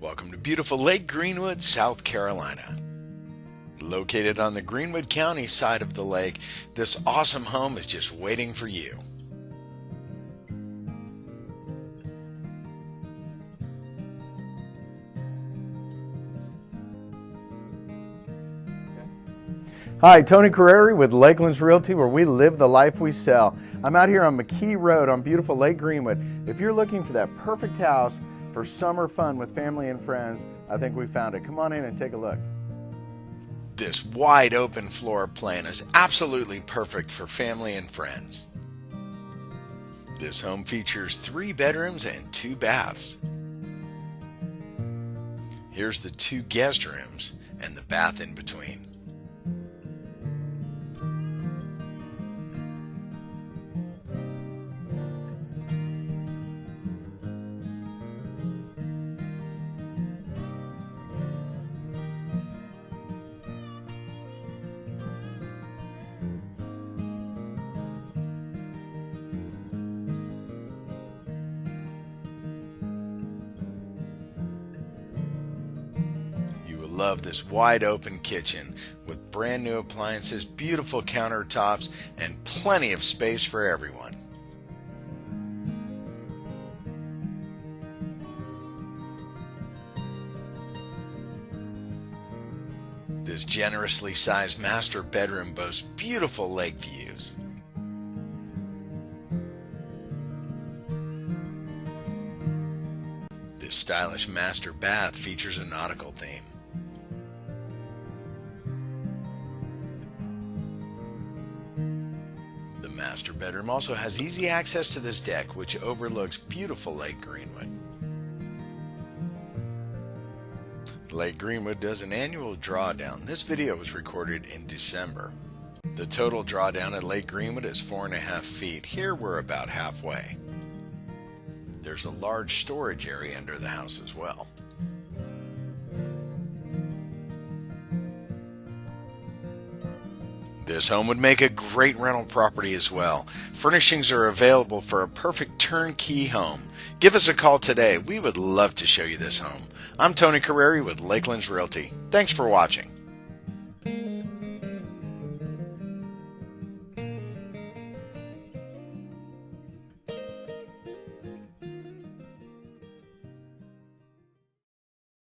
Welcome to beautiful Lake Greenwood, South Carolina. Located on the Greenwood County side of the lake, this awesome home is just waiting for you. Hi, Tony Carreri with Lakeland's Realty, where we live the life we sell. I'm out here on McKee Road on beautiful Lake Greenwood. If you're looking for that perfect house for summer fun with family and friends, I think we found it. Come on in and take a look. This wide open floor plan is absolutely perfect for family and friends. This home features 3 bedrooms and 2 baths. Here's the 2 guest rooms and the bath in between. Love this wide open kitchen with brand new appliances, beautiful countertops, and plenty of space for everyone. This generously sized master bedroom boasts beautiful lake views. This stylish master bath features a nautical theme. The master bedroom also has easy access to this deck, which overlooks beautiful Lake Greenwood. Lake Greenwood does an annual drawdown. This video was recorded in December. The total drawdown at Lake Greenwood is 4.5 feet. Here we're about halfway. There's a large storage area under the house as well. This home would make a great rental property as well. Furnishings are available for a perfect turnkey home. Give us a call today. We would love to show you this home. I'm Tony Carreri with Lakeland's Realty. Thanks for watching.